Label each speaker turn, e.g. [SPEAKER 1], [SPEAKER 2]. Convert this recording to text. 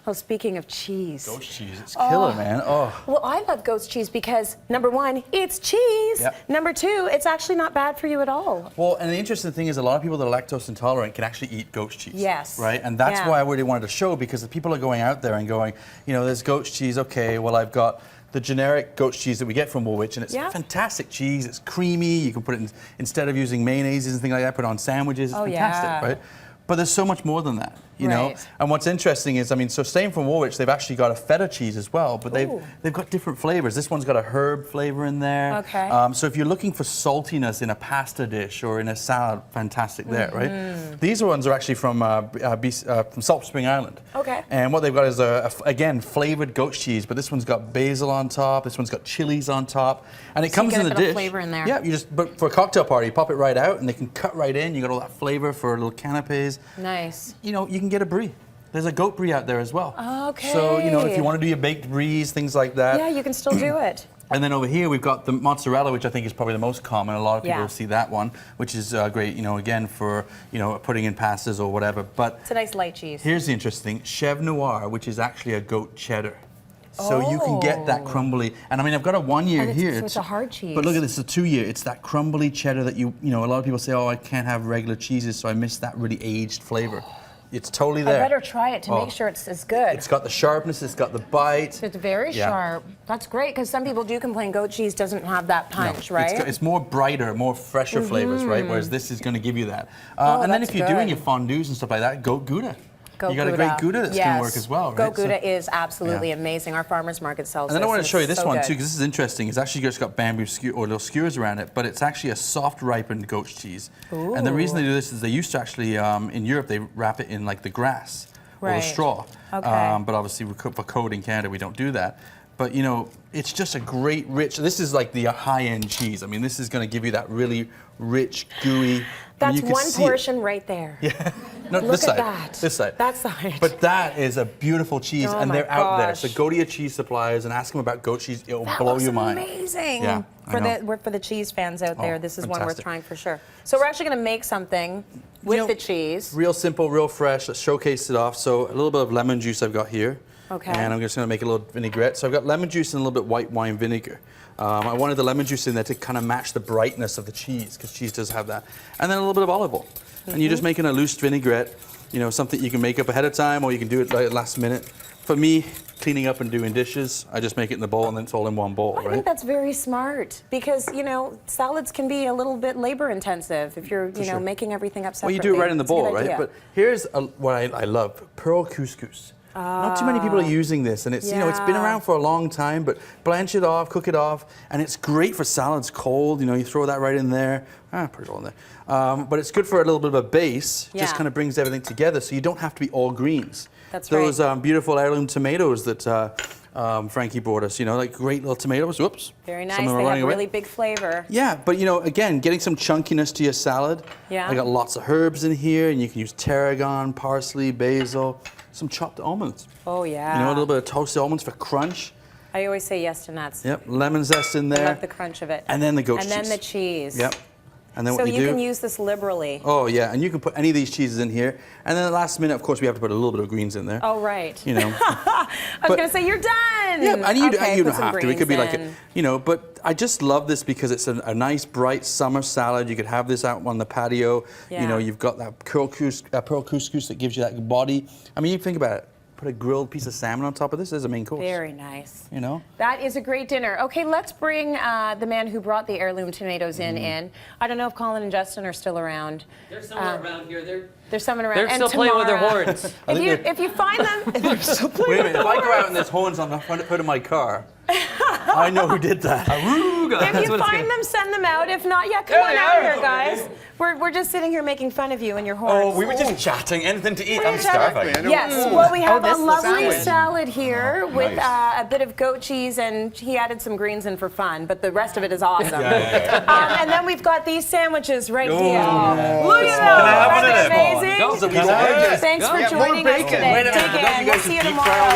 [SPEAKER 1] Oh, speaking of cheese.
[SPEAKER 2] Goat's cheese, it's killer, man. Oh.
[SPEAKER 1] Well, I love goat's cheese because, number one, it's cheese.
[SPEAKER 2] Yep.
[SPEAKER 1] Number two, it's actually not bad for you at all.
[SPEAKER 2] Well, and the interesting thing is a lot of people that are lactose intolerant can actually eat goat's cheese.
[SPEAKER 1] Yes.
[SPEAKER 2] Right? And that's why I really wanted to show, because the people are going out there and going, you know, there's goat's cheese, okay, well, I've got the generic goat's cheese that we get from Woolwich, and it's fantastic cheese. It's creamy. You can put it in, instead of using mayonnaises and things like that, put it on sandwiches. It's fantastic, right? But there's so much more than that, you know? And what's interesting is, I mean, so staying from Woolwich, they've actually got a feta cheese as well, but they've got different flavors. This one's got a herb flavor in there.
[SPEAKER 1] Okay.
[SPEAKER 2] So if you're looking for saltiness in a pasta dish or in a salad, fantastic there, right? These ones are actually from Salt Spring Island.
[SPEAKER 1] Okay.
[SPEAKER 2] And what they've got is, again, flavored goat's cheese, but this one's got basil on top, this one's got chilies on top, and it comes in the dish.
[SPEAKER 1] Flavor in there.
[SPEAKER 2] Yeah, you just, but for a cocktail party, you pop it right out, and they can cut right in. You got all that flavor for little canapes.
[SPEAKER 1] Nice.
[SPEAKER 2] You know, you can get a brie. There's a goat brie out there as well.
[SPEAKER 1] Okay.
[SPEAKER 2] So, you know, if you want to do your baked bries, things like that.
[SPEAKER 1] Yeah, you can still do it.
[SPEAKER 2] And then over here, we've got the mozzarella, which I think is probably the most common. A lot of people see that one, which is great, you know, again, for, you know, putting in pastas or whatever. But
[SPEAKER 1] it's a nice light cheese.
[SPEAKER 2] Here's the interesting, Chèvre Noir, which is actually a goat cheddar. So you can get that crumbly, and I mean, I've got a 1 year here.
[SPEAKER 1] So it's a hard cheese.
[SPEAKER 2] But look at this, it's a 2 year. It's that crumbly cheddar that you know, a lot of people say, oh, I can't have regular cheeses, so I miss that really aged flavor. It's totally there.
[SPEAKER 1] I better try it to make sure it's as good.
[SPEAKER 2] It's got the sharpness, it's got the bite.
[SPEAKER 1] It's very sharp. That's great, because some people do complain goat cheese doesn't have that punch, right?
[SPEAKER 2] It's more brighter, more fresher flavors, right? Whereas this is going to give you that. And then if you're doing your fondues and stuff like that, goat Gouda. You got a great Gouda that's going to work as well, right?
[SPEAKER 1] Goat Gouda is absolutely amazing. Our farmers market sells
[SPEAKER 2] and then
[SPEAKER 1] this.
[SPEAKER 2] I want to show you this one too, because this is interesting. It's actually just got bamboo or little skewers around it, but it's actually a soft ripened goat's cheese. Ooh. And the reason they do this is they used to actually, in Europe, they wrap it in like the grass or the straw. Okay. But obviously for code in Canada, we don't do that. But you know, it's just a great rich, this is like the high-end cheese. I mean, this is going to give you that really rich, gooey.
[SPEAKER 1] That's one portion right there.
[SPEAKER 2] Yeah. No,
[SPEAKER 1] Look
[SPEAKER 2] this side.
[SPEAKER 1] at that.
[SPEAKER 2] This side.
[SPEAKER 1] That side.
[SPEAKER 2] But that is a beautiful cheese, and they're out there. So go to your cheese suppliers and ask them about goat cheese. It'll blow your mind.
[SPEAKER 1] Amazing.
[SPEAKER 2] Yeah,
[SPEAKER 1] for the cheese fans out there, this is one worth trying for sure. So
[SPEAKER 2] So
[SPEAKER 1] we're actually going to make something with the cheese.
[SPEAKER 2] Real simple, real fresh. Let's showcase it off. So a little bit of lemon juice I've got here.
[SPEAKER 1] Okay.
[SPEAKER 2] And I'm just going to make a little vinaigrette. So I've got lemon juice and a little bit white wine vinegar. I wanted the lemon juice in there to kind of match the brightness of the cheese, because cheese does have that. And then a little bit of olive oil. And you're just making a loose vinaigrette, you know, something you can make up ahead of time, or you can do it like last minute. For me, cleaning up and doing dishes, I just make it in the bowl, and then it's all in one bowl, right?
[SPEAKER 1] I think that's very smart, because, you know, salads can be a little bit labor intensive if you're, you know, making everything up separately.
[SPEAKER 2] Well, you do it right in the bowl, right? But here's what I love, pearl couscous. Not too many people are using this, and it's you know, it's been around for a long time, but blanch it off, cook it off, and it's great for salads cold. You know, you throw that right in there. Put it all in there. But it's good for a little bit of a base. Just kind of brings everything together, so you don't have to be all greens.
[SPEAKER 1] That's
[SPEAKER 2] Those beautiful heirloom tomatoes that Frankie brought us, you know, like great little tomatoes. Whoops.
[SPEAKER 1] Very nice. They have really big flavor.
[SPEAKER 2] Yeah, but you know, again, getting some chunkiness to your salad.
[SPEAKER 1] Yeah.
[SPEAKER 2] I got lots of herbs in here, and you can use tarragon, parsley, basil, some chopped almonds.
[SPEAKER 1] Oh yeah.
[SPEAKER 2] You know, a little bit of toasted almonds for crunch.
[SPEAKER 1] I always say yes to nuts.
[SPEAKER 2] Yep, lemon zest in there.
[SPEAKER 1] I love the crunch of it.
[SPEAKER 2] And then the goat cheese.
[SPEAKER 1] And then the cheese.
[SPEAKER 2] Yep. And then
[SPEAKER 1] so
[SPEAKER 2] what you do,
[SPEAKER 1] can use this liberally.
[SPEAKER 2] Oh yeah, and you can put any of these cheeses in here. And then at the last minute, of course, we have to put a little bit of greens in there.
[SPEAKER 1] Oh right.
[SPEAKER 2] You know.
[SPEAKER 1] I was going to say you're done.
[SPEAKER 2] Yeah, and you don't have to. It could be like, you know, but I just love this because it's a nice, bright summer salad. You could have this out on the patio. Yeah. You know, you've got that pearl couscous that gives you that body. I mean, you think about it. Put a grilled piece of salmon on top of this as a main course.
[SPEAKER 1] Very nice.
[SPEAKER 2] You know?
[SPEAKER 1] That is a great dinner. Okay, let's bring the man who brought the heirloom tomatoes in. I don't know if Colin and Justin are still around.
[SPEAKER 3] They're somewhere around here.
[SPEAKER 1] They're somewhere around.
[SPEAKER 3] They're still playing with their horns.
[SPEAKER 1] If you find them, they're still playing
[SPEAKER 2] Wait a
[SPEAKER 1] with
[SPEAKER 2] minute, if
[SPEAKER 1] their
[SPEAKER 2] I go out and there's horns on the front of my car, I know who did that.
[SPEAKER 1] If you find them, send them out. If not, yeah, come on out here, guys. We're just sitting here making fun of you and your horns.
[SPEAKER 4] Oh, we were just chatting. Anything to eat? I'm starving.
[SPEAKER 1] Yes. Well, we have a lovely salad here with a bit of goat cheese, and he added some greens in for fun, but the rest of it is awesome. And then we've got these sandwiches right here. Look at those.
[SPEAKER 4] Can I have one of
[SPEAKER 1] Aren't
[SPEAKER 4] them?
[SPEAKER 1] they amazing?
[SPEAKER 4] Go.
[SPEAKER 1] Thanks for joining us today. Dig in. We'll see you tomorrow.